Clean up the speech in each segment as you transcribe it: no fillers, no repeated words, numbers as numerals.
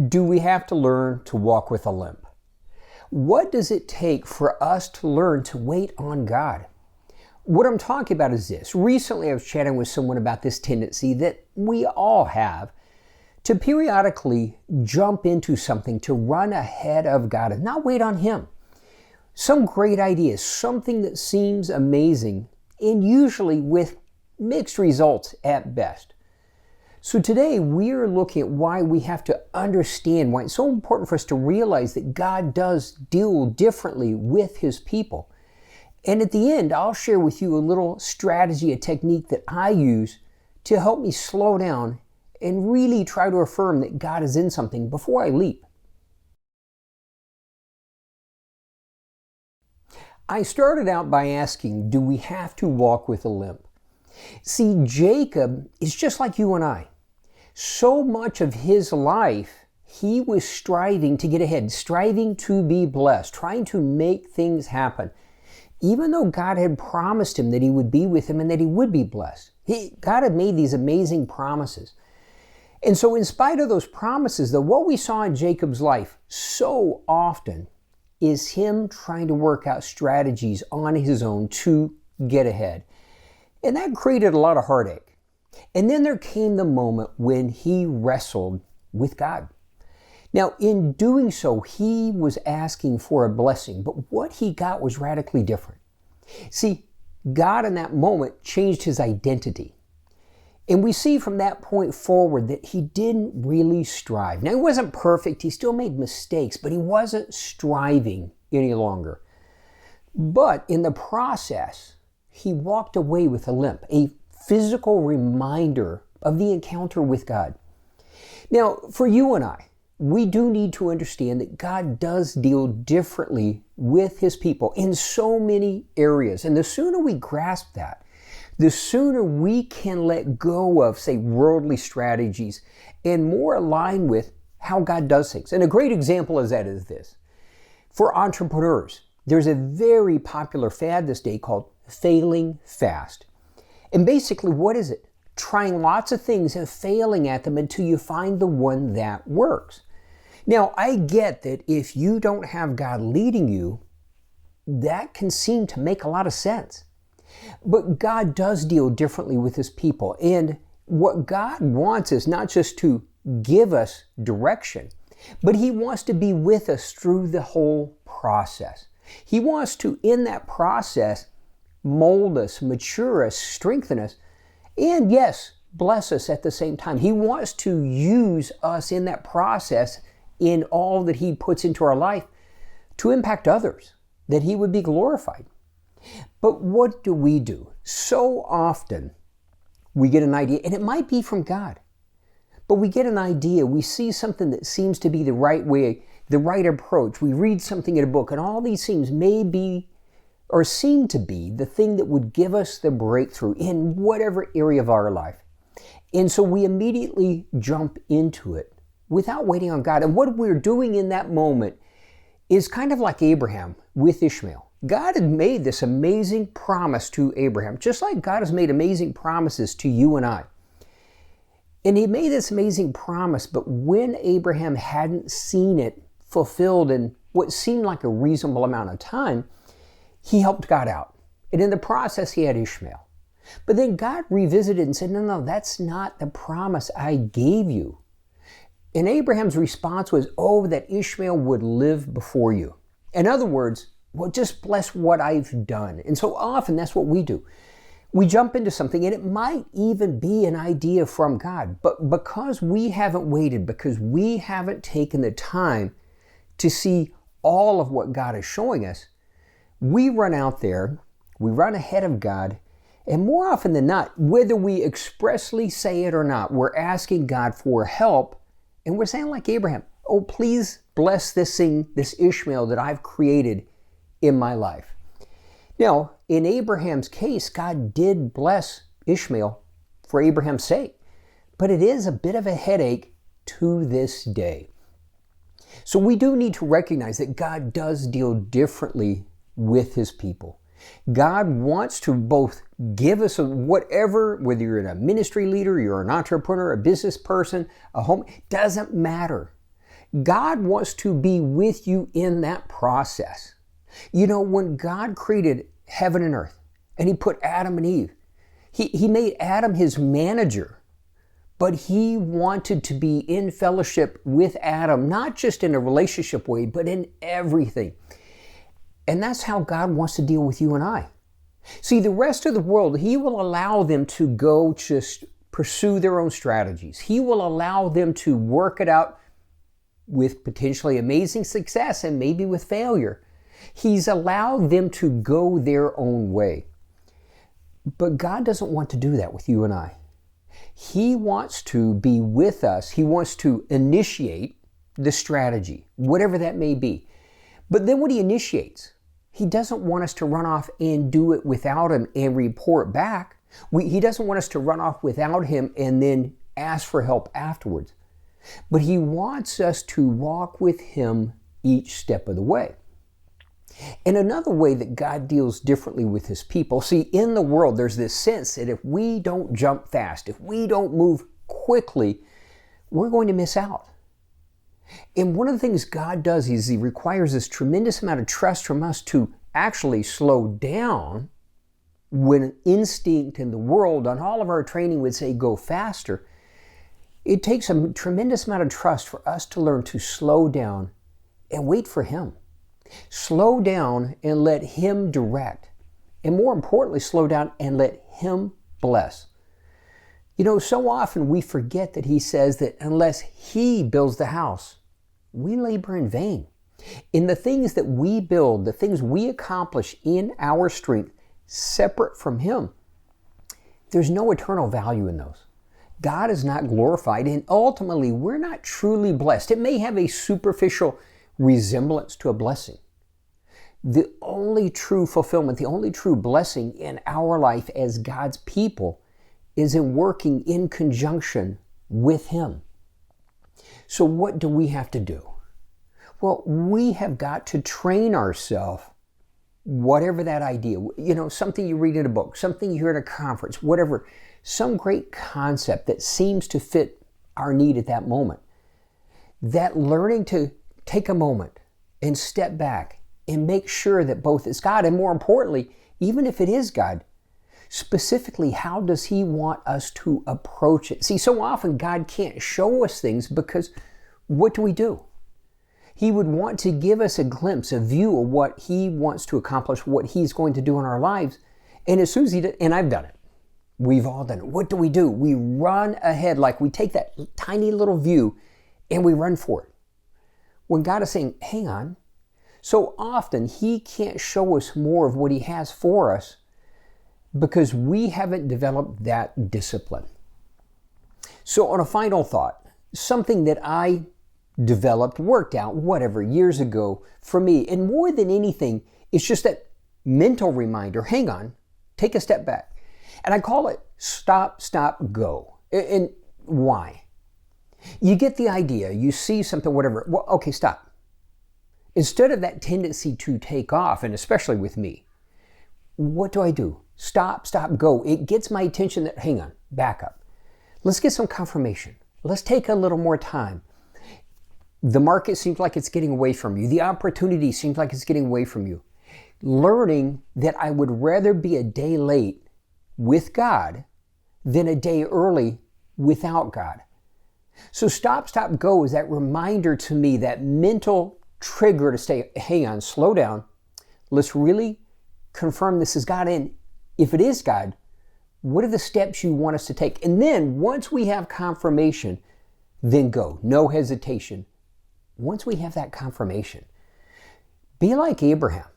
Do we have to learn to walk with a limp? What does it take for us to learn to wait on God? What I'm talking about is this. Recently I was chatting with someone about this tendency that we all have to periodically jump into something, to run ahead of God and not wait on Him. Some great idea, something that seems amazing, and usually with mixed results at best. So today we are looking at why we have to understand why it's so important for us to realize that God does deal differently with His people. And at the end, I'll share with you a little strategy, a technique that I use to help me slow down and really try to affirm that God is in something before I leap. I started out by asking, do we have to walk with a limp? See, Jacob is just like you and I. So much of his life, he was striving to get ahead, striving to be blessed, trying to make things happen. Even though God had promised him that He would be with him and that he would be blessed. God had made these amazing promises. And so in spite of those promises, though, what we saw in Jacob's life so often is him trying to work out strategies on his own to get ahead. And that created a lot of heartache. And then there came the moment when he wrestled with God. Now, in doing so, he was asking for a blessing, but what he got was radically different. See, God in that moment changed his identity. And we see from that point forward that he didn't really strive. Now, he wasn't perfect. He still made mistakes, but he wasn't striving any longer. But in the process, he walked away with a limp, a physical reminder of the encounter with God. Now, for you and I, we do need to understand that God does deal differently with His people in so many areas. And the sooner we grasp that, the sooner we can let go of, say, worldly strategies and more align with how God does things. And a great example of that is this. For entrepreneurs, there's a very popular fad this day called failing fast. And basically, what is it? Trying lots of things and failing at them until you find the one that works. Now, I get that if you don't have God leading you, that can seem to make a lot of sense. But God does deal differently with His people. And what God wants is not just to give us direction, but He wants to be with us through the whole process. He wants to, in that process, mold us, mature us, strengthen us, and yes, bless us at the same time. He wants to use us in that process in all that He puts into our life to impact others, that He would be glorified. But what do? So often we get an idea, and it might be from God, but we get an idea, we see something that seems to be the right way, the right approach. We read something in a book, and all these things may be or seem to be the thing that would give us the breakthrough in whatever area of our life. And so we immediately jump into it without waiting on God. And what we're doing in that moment is kind of like Abraham with Ishmael. God had made this amazing promise to Abraham, just like God has made amazing promises to you and I. And He made this amazing promise, but when Abraham hadn't seen it fulfilled in what seemed like a reasonable amount of time, he helped God out. And in the process, he had Ishmael. But then God revisited and said, no, that's not the promise I gave you. And Abraham's response was, that Ishmael would live before you. In other words, well, just bless what I've done. And so often that's what we do. We jump into something, and it might even be an idea from God. But because we haven't waited, because we haven't taken the time to see all of what God is showing us, we run out there, we run ahead of God, and more often than not, whether we expressly say it or not, we're asking God for help. And we're saying like Abraham, please bless this thing, this Ishmael that I've created in my life. Now, in Abraham's case, God did bless Ishmael for Abraham's sake, but it is a bit of a headache to this day. So we do need to recognize that God does deal differently with His people. God wants to both give us whatever, whether you're a ministry leader, you're an entrepreneur, a business person, a home, doesn't matter. God wants to be with you in that process. You know, when God created heaven and earth and He put Adam and Eve, He made Adam His manager, but He wanted to be in fellowship with Adam, not just in a relationship way, but in everything. And that's how God wants to deal with you and I. See, the rest of the world, He will allow them to go just pursue their own strategies. He will allow them to work it out with potentially amazing success and maybe with failure. He's allowed them to go their own way. But God doesn't want to do that with you and I. He wants to be with us. He wants to initiate the strategy, whatever that may be. But then when He initiates, He doesn't want us to run off and do it without Him and report back. He doesn't want us to run off without Him and then ask for help afterwards. But He wants us to walk with Him each step of the way. And another way that God deals differently with His people, see, in the world, there's this sense that if we don't jump fast, if we don't move quickly, we're going to miss out. And one of the things God does is He requires this tremendous amount of trust from us to actually slow down when instinct in the world, on all of our training, would say go faster. It takes a tremendous amount of trust for us to learn to slow down and wait for Him. Slow down and let Him direct. And more importantly, slow down and let Him bless. You know, so often we forget that He says that unless He builds the house, we labor in vain. In the things that we build, the things we accomplish in our strength, separate from Him, there's no eternal value in those. God is not glorified, and ultimately we're not truly blessed. It may have a superficial resemblance to a blessing. The only true fulfillment, the only true blessing in our life as God's people is in working in conjunction with Him. So what do we have to do? Well, we have got to train ourselves, whatever that idea, you know, something you read in a book, something you hear at a conference, whatever, some great concept that seems to fit our need at that moment. That learning to take a moment and step back and make sure that both is God, and more importantly, even if it is God, specifically, how does He want us to approach it? See, so often God can't show us things because what do? He would want to give us a glimpse, a view of what He wants to accomplish, what He's going to do in our lives. And as soon as He does, and I've done it, we've all done it. What do? We run ahead, like we take that tiny little view and we run for it. When God is saying, hang on, so often He can't show us more of what He has for us because we haven't developed that discipline. So on a final thought, something that I developed, worked out, whatever, years ago for me, and more than anything, it's just that mental reminder, hang on, take a step back. And I call it stop, go. And why? You get the idea, you see something, whatever, well, okay, stop. Instead of that tendency to take off, and especially with me, what do? Stop, go. It gets my attention that, hang on, back up. Let's get some confirmation. Let's take a little more time. The market seems like it's getting away from you. The opportunity seems like it's getting away from you. Learning that I would rather be a day late with God than a day early without God. So stop, go is that reminder to me, that mental trigger to say, hang on, slow down. Let's really confirm this is God. And if it is God, what are the steps you want us to take? And then once we have confirmation, then go. No hesitation. Once we have that confirmation, be like Abraham.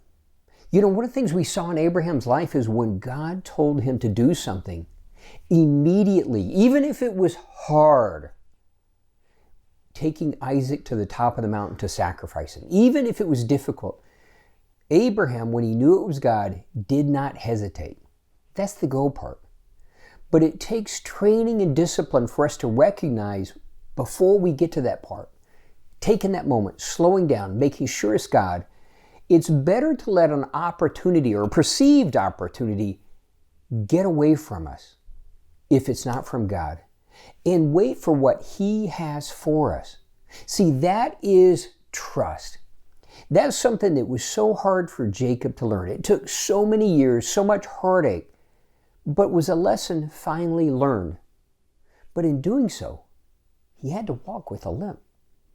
You know, one of the things we saw in Abraham's life is when God told him to do something, immediately, even if it was hard, taking Isaac to the top of the mountain to sacrifice him, even if it was difficult, Abraham, when he knew it was God, did not hesitate. That's the go part. But it takes training and discipline for us to recognize before we get to that part, taking that moment, slowing down, making sure it's God. It's better to let an opportunity or a perceived opportunity get away from us if it's not from God, and wait for what He has for us. See, that is trust. That's something that was so hard for Jacob to learn. It took so many years, so much heartache, but was a lesson finally learned. But in doing so, he had to walk with a limp.